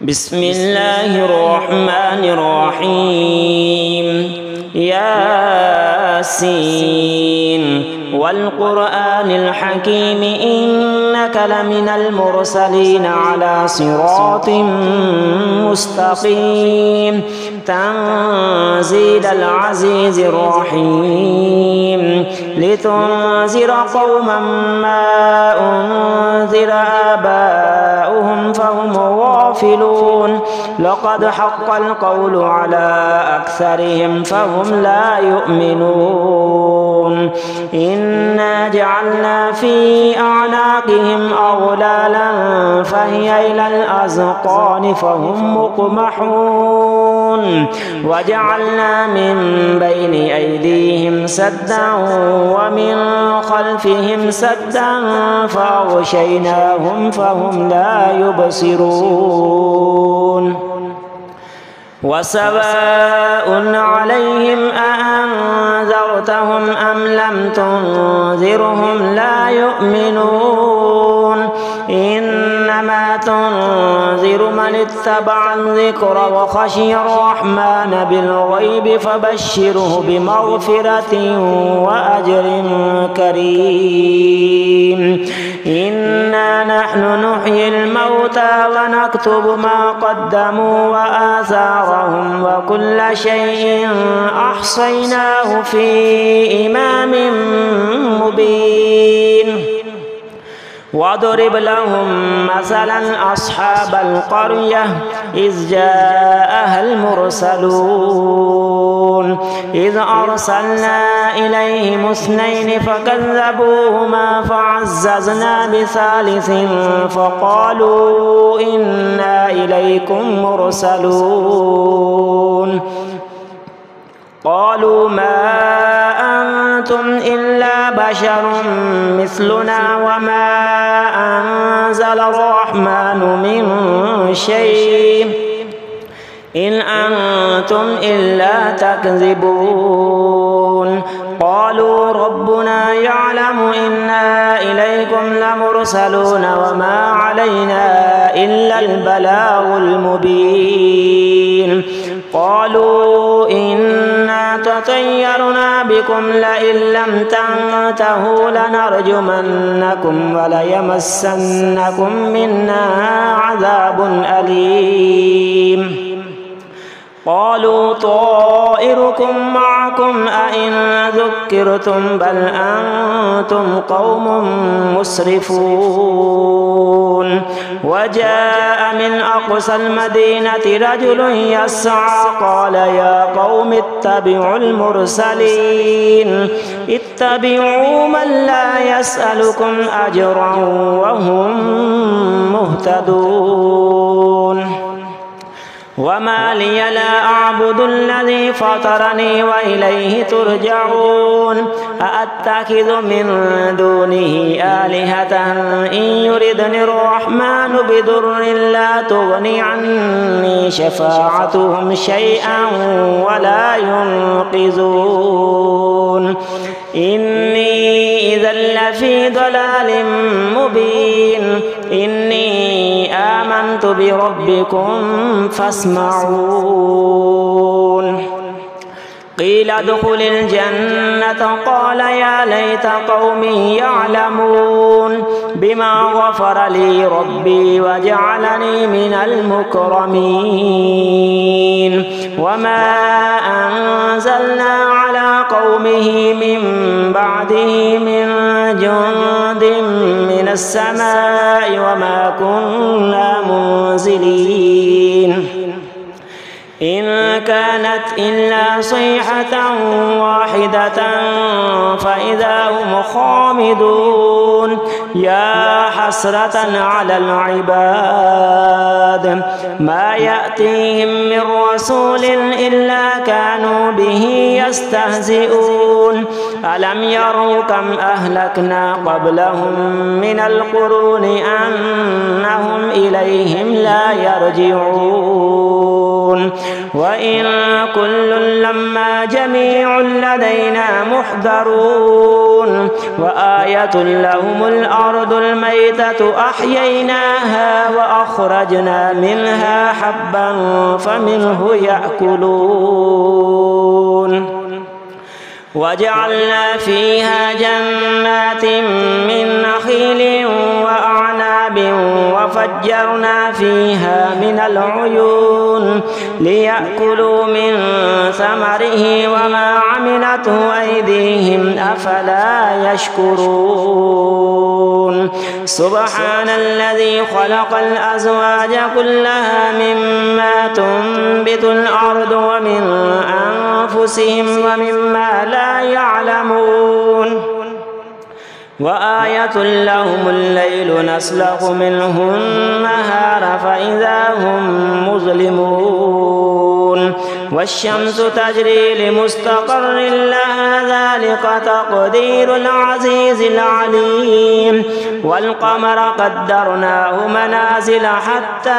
بسم الله الرحمن الرحيم. ياسين والقرآن الحكيم إنك لمن المرسلين على صراط مستقيم تنزيل العزيز الرحيم لتنذر قوما ما أنذر آباؤهم فهم غافلون لقد حق القول على أكثرهم فهم لا يؤمنون إنا جعلنا في أعناقهم أغلالا فهي إلى الأذقان فهم مقمحون وجعلنا من بين أيديهم سدا ومن خلفهم سدا فأغشيناهم فهم لا يبصرون وسواء عليهم أأنذرتهم أم لم تنذرهم لا يؤمنون إنما تنذر من اتبع الذكر وخشي الرحمن بالغيب فبشره بمغفرة وأجر كريم إنا نحن نحيي الموتى ونكتب ما قدموا وآثارهم وكل شيء أحصيناه في إمام مبين واضرب لهم مثلا أصحاب القرية إذ جاءها المرسلون إذ أرسلنا إليهم اثنين فكذبوهما فعززنا بثالث فقالوا إنا إليكم مرسلون قالوا ما أنتم إلا بشر مثلنا وما أنزل الرحمن من شيء إن أنتم إلا تكذبون قالوا ربنا يعلم إنا إليكم لمرسلون وما علينا إلا البلاغ المبين قالوا إنا تطيرنا بكم لئن لم تنتهوا لنرجمنكم وليمسنكم منا عذاب أليم قالوا طائركم معكم أئن ذكرتم بل أنتم قوم مسرفون وجاء من أقصى المدينة رجل يسعى قال يا قوم اتبعوا المرسلين اتبعوا من لا يسألكم أجرا وهم مهتدون وما لي لا أعبد الذي فطرني وإليه ترجعون أأتخذ من دونه آلهة إن يردني الرحمن بضر لا تغني عني شفاعتهم شيئا ولا ينقذون إني إذا لفي ضلال مبين إني آمنت بربكم فاسمعون قيل ادخل الجنة قال يا ليت قومي يعلمون بما غفر لي ربي وجعلني من المكرمين وما أنزلنا على قومه من بعده من جند من السماء وما كنا منزلين إن كانت إلا صيحة واحدة فإذا هم خامدون يا حسرة على العباد ما يأتيهم من رسول إلا كانوا به يستهزئون ألم يروا كم أهلكنا قبلهم من القرون أنهم إليهم لا يرجعون وإن كل لما جميع لدينا محضرون محضرون وآية لهم الأرض الميتة أحييناها وأخرجنا منها حبا فمنه يأكلون وجعلنا فيها جنات من نخيل وأعناب وفجرنا فيها من العيون ليأكلوا من ثمره وما عملته أيديهم أفلا يشكرون سبحان الذي خلق الأزواج كلها مما تنبت الأرض ومن أنفسهم ومما لا يعلمون وآية لهم الليل نسلخ منه النهار فإذا هم مظلمون والشمس تجري لمستقر لها ذلك تقدير العزيز العليم والقمر قدرناه منازل حتى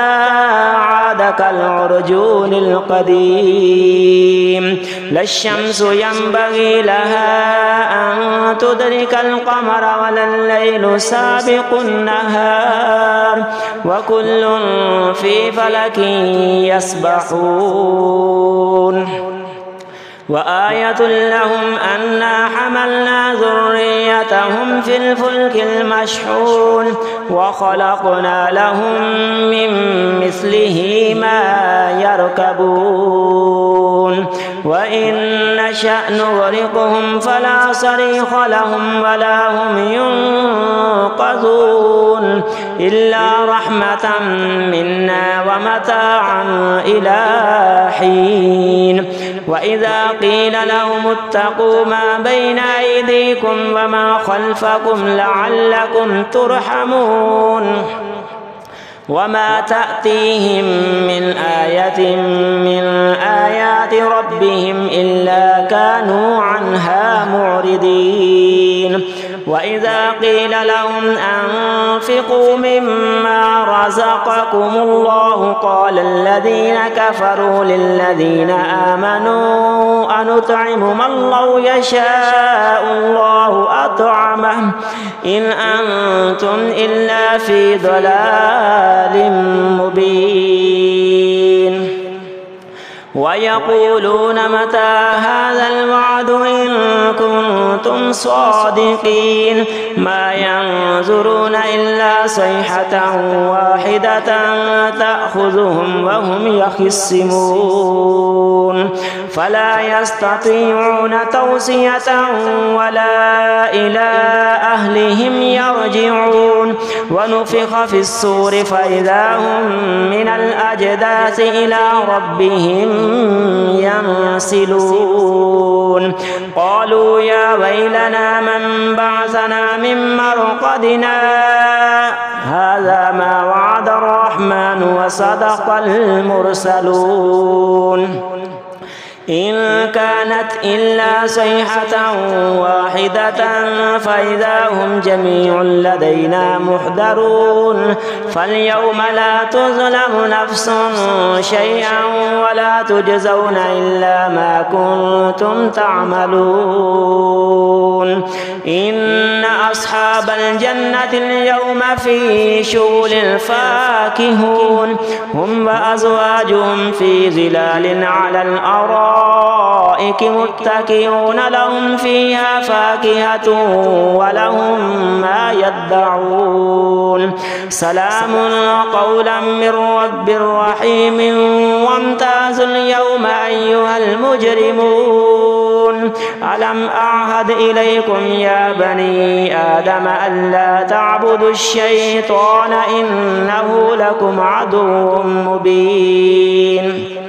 عاد كالعرجون القديم لا الشمس ينبغي لها أن تدرك القمر ولا الليل سابق النهار وكل في فلك يسبحون وآية لهم أنا حملنا ذريتهم في الفلك المشحون وخلقنا لهم من مثله ما يركبون وإن نشأ نغرقهم فلا صريخ لهم ولا هم ينقذون إلا رحمة منا ومتاعا إلى حين وإذا قيل لهم اتقوا ما بين أيديكم وما خلفكم لعلكم ترحمون وما تأتيهم من آية من آيات ربهم إلا كانوا عنها معرضين وإذا قيل لهم أنفقوا مما رزقكم الله قال الذين كفروا للذين آمنوا أنطعم من لو يشاء الله أطعمه إن أنتم إلا في ضلال مبين ويقولون متى هذا الوعد إن كنتم صادقين ما ينظرون إلا صيحة واحدة تأخذهم وهم يخصمون فلا يستطيعون توصية ولا إلى أهلهم يرجعون ونفخ في الصور فإذا هم من الأجداث إلى ربهم ينسلون قالوا يا ويلنا من بعثنا من مرقدنا هذا ما وعد الرحمن وصدق المرسلون إن كانت إلا صيحة واحدة فإذا هم جميع لدينا محضرون فاليوم لا تظلم نفس شيئا ولا تجزون إلا ما كنتم تعملون إن أصحاب الجنة اليوم في شغل فاكهون هم وأزواجهم في ظلال على الأرائك متكئون لهم فيها فاكهة ولهم ما يدعون سلام قولا من رب رحيم وامتازوا اليوم أيها المجرمون ألم أعهد إليكم يا بني آدم ألا تعبدوا الشيطان إنه لكم عدو مبين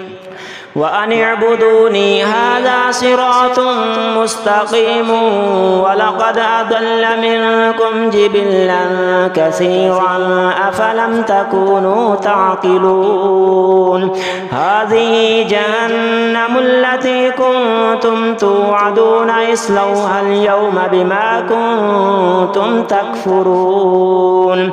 وأن اعبدوني هذا صراط مستقيم ولقد أضل منكم جبلا كثيرا أفلم تكونوا تعقلون هذه جهنم التي كنتم توعدون اصلوها اليوم بما كنتم تكفرون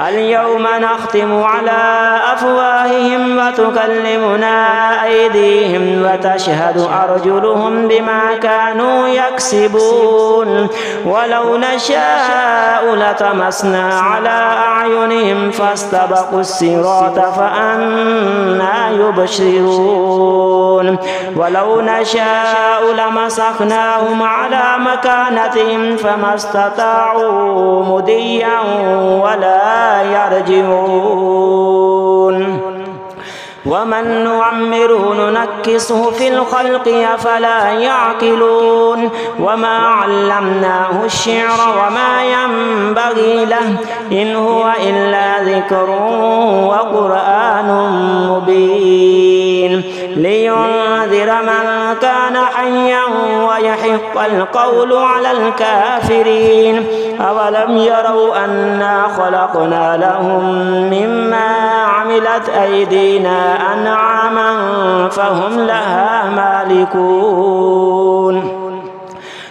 اليوم نختم على أفواههم وتكلمنا أيديهم وتشهد أرجلهم بما كانوا يكسبون ولو نشاء لطمسنا على أعينهم فاستبقوا الصراط فأنى يبصرون ولو نشاء لمسخناهم على مكانتهم فما استطاعوا مضيا ولا يرجعون ومن نعمره ننكسه في الخلق أفلا يعقلون وما علمناه الشعر وما ينبغي له إن هو إلا ذكر وقرآن مبين لينذر من كان حيا ويحق القول على الكافرين أولم يروا أنا خلقنا لهم مما عملت أيدينا أنعاما فهم لها مالكون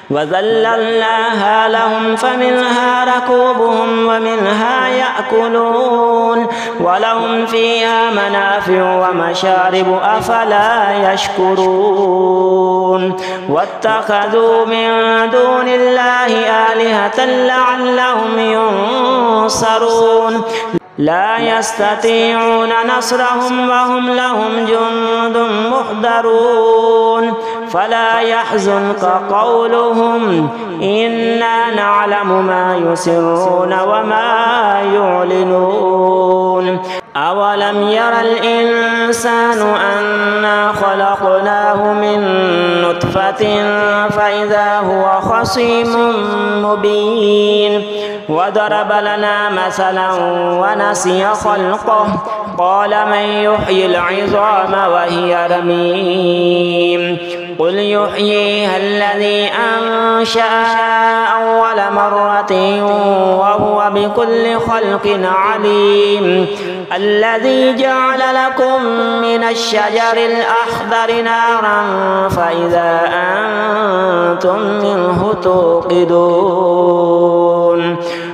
وذللناها لهم فمنها ركوبهم ومنها يأكلون ولهم فيها منافع ومشارب أفلا يشكرون واتخذوا من دون الله آلهة لعلهم ينصرون لا يستطيعون نصرهم وهم لهم جند محضرون فلا يحزنك قولهم إنا نعلم ما يسرون وما يعلنون أولم ير الإنسان أنا خلقناه من نطفة فإذا هو خصيم مبين وضرب لنا مثلا ونسي خلقه قال من يحيي العظام وهي رميم قل يحييها الذي أنشأها أول مرة وهو بكل خلق عليم الذي جعل لكم من الشجر الأخضر نارا فإذا أنتم منه توقدون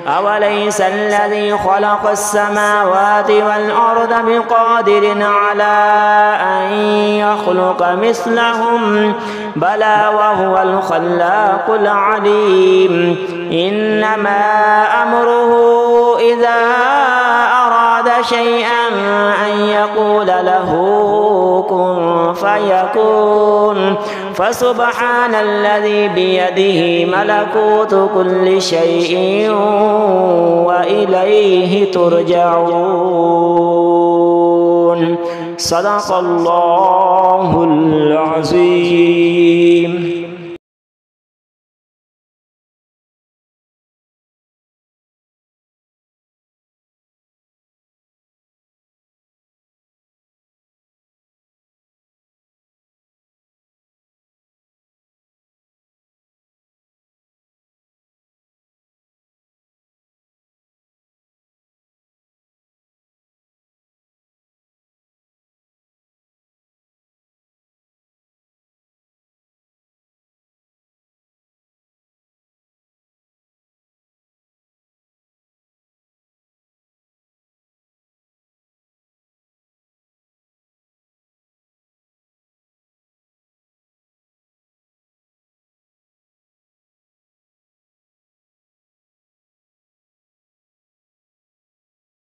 أوليس الذي خلق السماوات والأرض بقادر على أن يخلق مثلهم بلى وهو الخلاق العليم إنما أمره إذا أراد شيئا أن يقول له كن فيكون فسبحان الذي بيده ملكوت كل شيء وإليه ترجعون صدق الله العظيم.